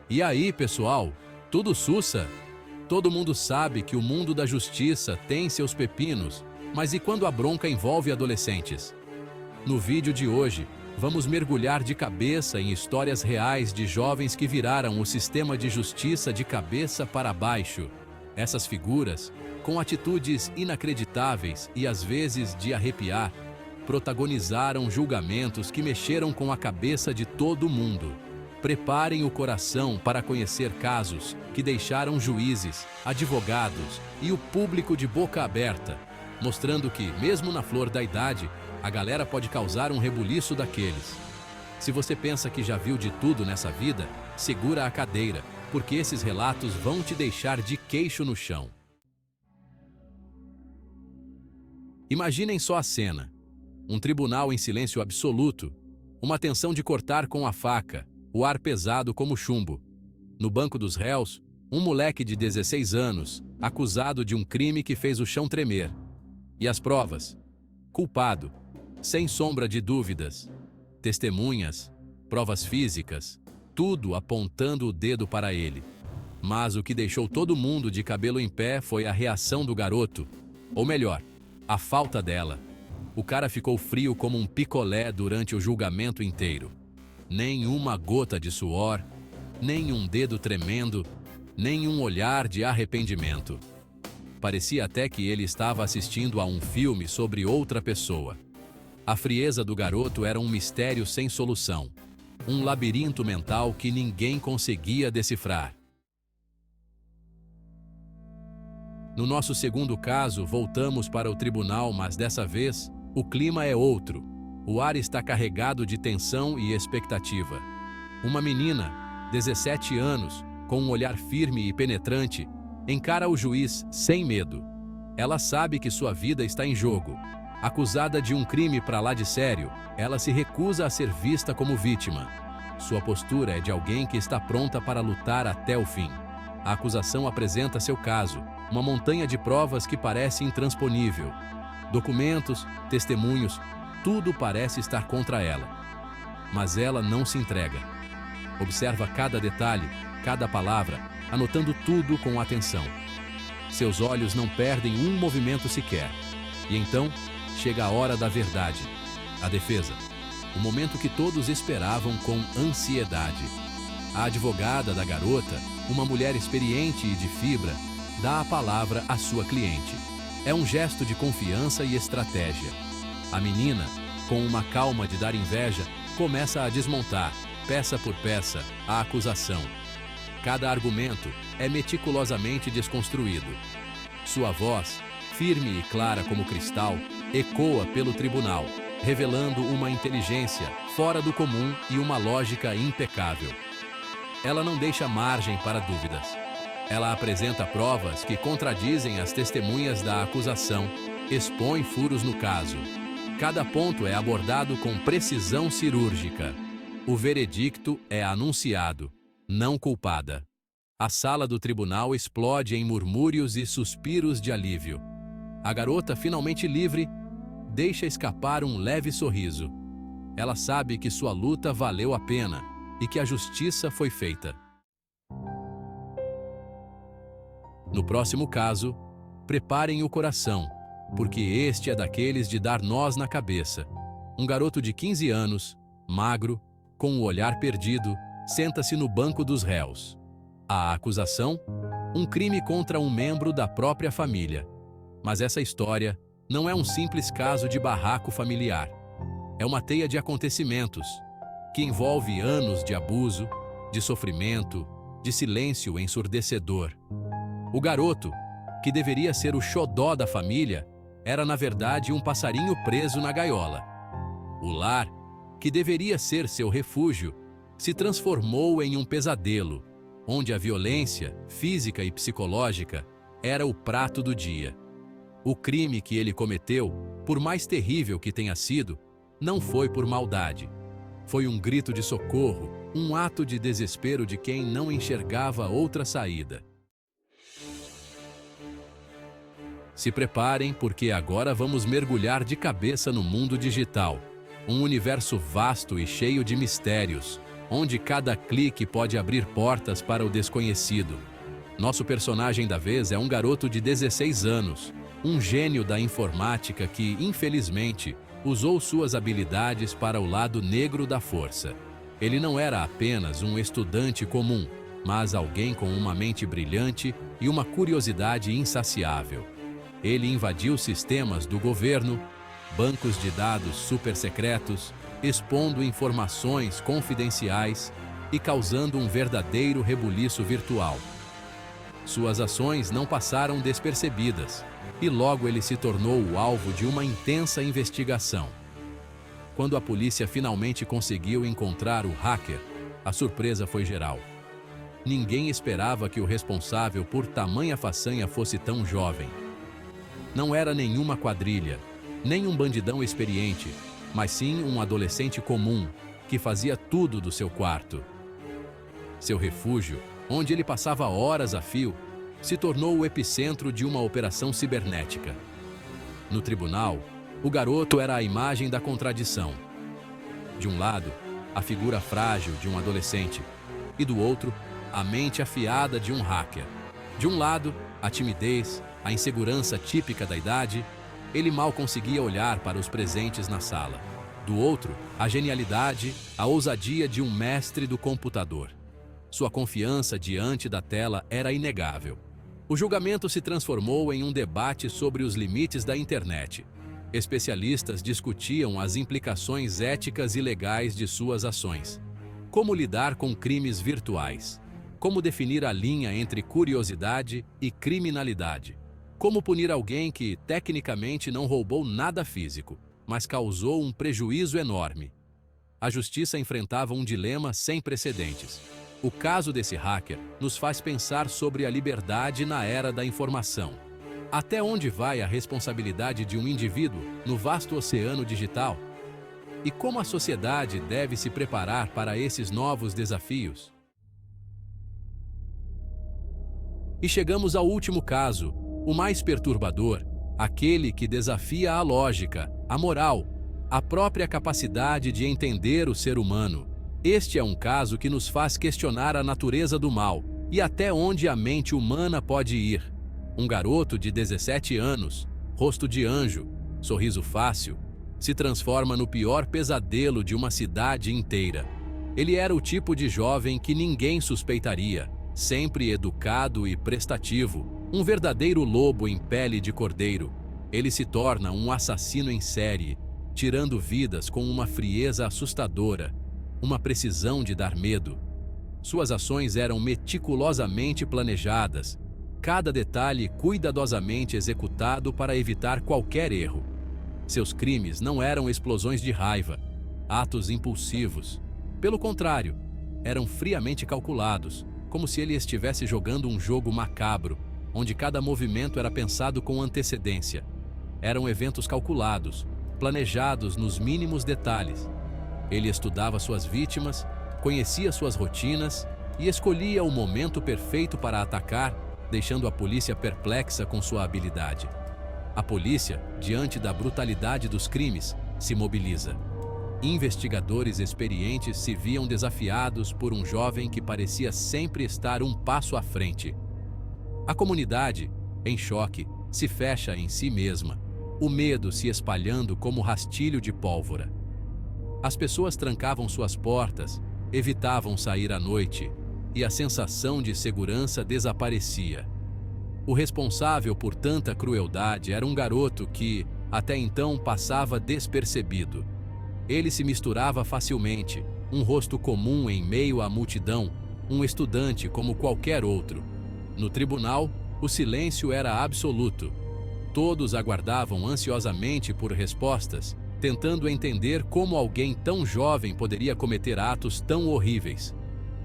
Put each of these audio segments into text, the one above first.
E aí, pessoal? Tudo sussa? Todo mundo sabe que o mundo da justiça tem seus pepinos, mas e quando a bronca envolve adolescentes? No vídeo de hoje, vamos mergulhar de cabeça em histórias reais de jovens que viraram o sistema de justiça de cabeça para baixo. Essas figuras, com atitudes inacreditáveis e às vezes de arrepiar, protagonizaram julgamentos que mexeram com a cabeça de todo mundo. Preparem o coração para conhecer casos que deixaram juízes, advogados e o público de boca aberta, mostrando que, mesmo na flor da idade, a galera pode causar um rebuliço daqueles. Se você pensa que já viu de tudo nessa vida, segura a cadeira, porque esses relatos vão te deixar de queixo no chão. Imaginem só a cena. Um tribunal em silêncio absoluto, uma tensão de cortar com a faca, o ar pesado como chumbo. No banco dos réus, um moleque de 16 anos, acusado de um crime que fez o chão tremer. E as provas? Culpado, sem sombra de dúvidas. Testemunhas, provas físicas, tudo apontando o dedo para ele. Mas o que deixou todo mundo de cabelo em pé foi a reação do garoto. Ou melhor, a falta dela. O cara ficou frio como um picolé durante o julgamento inteiro. Nem uma gota de suor, nem um dedo tremendo, nem um olhar de arrependimento. Parecia até que ele estava assistindo a um filme sobre outra pessoa. A frieza do garoto era um mistério sem solução, um labirinto mental que ninguém conseguia decifrar. No nosso segundo caso, voltamos para o tribunal, mas dessa vez, o clima é outro. O ar está carregado de tensão e expectativa. Uma menina, 17 anos, com um olhar firme e penetrante, encara o juiz sem medo. Ela sabe que sua vida está em jogo. Acusada de um crime pra lá de sério, ela se recusa a ser vista como vítima. Sua postura é de alguém que está pronta para lutar até o fim. A acusação apresenta seu caso, uma montanha de provas que parece intransponível. Documentos, testemunhos, tudo parece estar contra ela. Mas ela não se entrega. Observa cada detalhe, cada palavra, anotando tudo com atenção. Seus olhos não perdem um movimento sequer. E então, chega a hora da verdade. A defesa. O momento que todos esperavam com ansiedade. A advogada da garota, uma mulher experiente e de fibra, dá a palavra à sua cliente. É um gesto de confiança e estratégia. A menina, com uma calma de dar inveja, começa a desmontar, peça por peça, a acusação. Cada argumento é meticulosamente desconstruído. Sua voz, firme e clara como cristal, ecoa pelo tribunal, revelando uma inteligência fora do comum e uma lógica impecável. Ela não deixa margem para dúvidas. Ela apresenta provas que contradizem as testemunhas da acusação, expõe furos no caso. Cada ponto é abordado com precisão cirúrgica. O veredicto é anunciado, não culpada. A sala do tribunal explode em murmúrios e suspiros de alívio. A garota, finalmente livre, deixa escapar um leve sorriso. Ela sabe que sua luta valeu a pena e que a justiça foi feita. No próximo caso, preparem o coração, porque este é daqueles de dar nós na cabeça. Um garoto de 15 anos, magro, com o olhar perdido, senta-se no banco dos réus. A acusação? Um crime contra um membro da própria família. Mas essa história não é um simples caso de barraco familiar. É uma teia de acontecimentos que envolve anos de abuso, de sofrimento, de silêncio ensurdecedor. O garoto, que deveria ser o xodó da família, era na verdade um passarinho preso na gaiola. O lar, que deveria ser seu refúgio, se transformou em um pesadelo, onde a violência, física e psicológica, era o prato do dia. O crime que ele cometeu, por mais terrível que tenha sido, não foi por maldade. Foi um grito de socorro, um ato de desespero de quem não enxergava outra saída. Se preparem, porque agora vamos mergulhar de cabeça no mundo digital. Um universo vasto e cheio de mistérios, onde cada clique pode abrir portas para o desconhecido. Nosso personagem da vez é um garoto de 16 anos, um gênio da informática que, infelizmente, usou suas habilidades para o lado negro da força. Ele não era apenas um estudante comum, mas alguém com uma mente brilhante e uma curiosidade insaciável. Ele invadiu sistemas do governo, bancos de dados supersecretos, expondo informações confidenciais e causando um verdadeiro rebuliço virtual. Suas ações não passaram despercebidas, e logo ele se tornou o alvo de uma intensa investigação. Quando a polícia finalmente conseguiu encontrar o hacker, a surpresa foi geral. Ninguém esperava que o responsável por tamanha façanha fosse tão jovem. Não era nenhuma quadrilha, nem um bandidão experiente, mas sim um adolescente comum, que fazia tudo do seu quarto. Seu refúgio, onde ele passava horas a fio, se tornou o epicentro de uma operação cibernética. No tribunal, o garoto era a imagem da contradição. De um lado, a figura frágil de um adolescente, e do outro, a mente afiada de um hacker. De um lado, a timidez, a insegurança típica da idade, ele mal conseguia olhar para os presentes na sala. Do outro, a genialidade, a ousadia de um mestre do computador. Sua confiança diante da tela era inegável. O julgamento se transformou em um debate sobre os limites da internet. Especialistas discutiam as implicações éticas e legais de suas ações. Como lidar com crimes virtuais? Como definir a linha entre curiosidade e criminalidade? Como punir alguém que, tecnicamente, não roubou nada físico, mas causou um prejuízo enorme? A justiça enfrentava um dilema sem precedentes. O caso desse hacker nos faz pensar sobre a liberdade na era da informação. Até onde vai a responsabilidade de um indivíduo no vasto oceano digital? E como a sociedade deve se preparar para esses novos desafios? E chegamos ao último caso, o mais perturbador, aquele que desafia a lógica, a moral, a própria capacidade de entender o ser humano. Este é um caso que nos faz questionar a natureza do mal e até onde a mente humana pode ir. Um garoto de 17 anos, rosto de anjo, sorriso fácil, se transforma no pior pesadelo de uma cidade inteira. Ele era o tipo de jovem que ninguém suspeitaria, sempre educado e prestativo, um verdadeiro lobo em pele de cordeiro. Ele se torna um assassino em série, tirando vidas com uma frieza assustadora, uma precisão de dar medo. Suas ações eram meticulosamente planejadas, cada detalhe cuidadosamente executado para evitar qualquer erro. Seus crimes não eram explosões de raiva, atos impulsivos. Pelo contrário, eram friamente calculados, como se ele estivesse jogando um jogo macabro, onde cada movimento era pensado com antecedência. Eram eventos calculados, planejados nos mínimos detalhes. Ele estudava suas vítimas, conhecia suas rotinas e escolhia o momento perfeito para atacar, deixando a polícia perplexa com sua habilidade. A polícia, diante da brutalidade dos crimes, se mobiliza. Investigadores experientes se viam desafiados por um jovem que parecia sempre estar um passo à frente. A comunidade, em choque, se fecha em si mesma, o medo se espalhando como rastilho de pólvora. As pessoas trancavam suas portas, evitavam sair à noite, e a sensação de segurança desaparecia. O responsável por tanta crueldade era um garoto que, até então, passava despercebido. Ele se misturava facilmente, um rosto comum em meio à multidão, um estudante como qualquer outro. No tribunal, o silêncio era absoluto. Todos aguardavam ansiosamente por respostas, tentando entender como alguém tão jovem poderia cometer atos tão horríveis.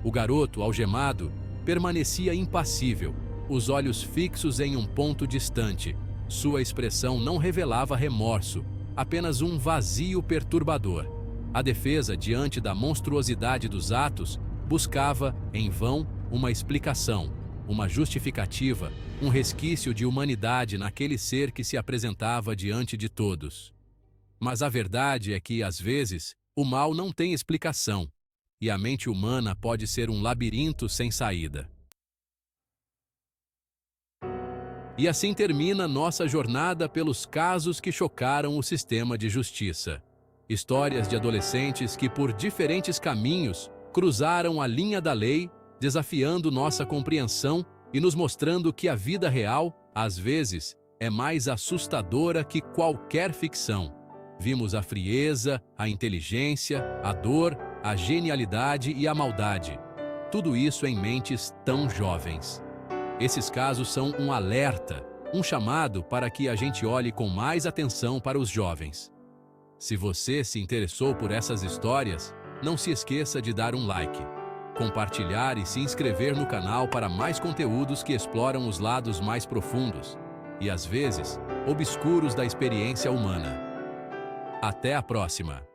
O garoto, algemado, permanecia impassível, os olhos fixos em um ponto distante. Sua expressão não revelava remorso, apenas um vazio perturbador. A defesa, diante da monstruosidade dos atos, buscava, em vão, uma explicação, uma justificativa, um resquício de humanidade naquele ser que se apresentava diante de todos. Mas a verdade é que, às vezes, o mal não tem explicação. e a mente humana pode ser um labirinto sem saída. E assim termina nossa jornada pelos casos que chocaram o sistema de justiça. Histórias de adolescentes que, por diferentes caminhos, cruzaram a linha da lei, desafiando nossa compreensão e nos mostrando que a vida real, às vezes, é mais assustadora que qualquer ficção. Vimos a frieza, a inteligência, a dor, a genialidade e a maldade. Tudo isso em mentes tão jovens. Esses casos são um alerta, um chamado para que a gente olhe com mais atenção para os jovens. Se você se interessou por essas histórias, não se esqueça de dar um like, compartilhar e se inscrever no canal para mais conteúdos que exploram os lados mais profundos e, às vezes, obscuros da experiência humana. Até a próxima!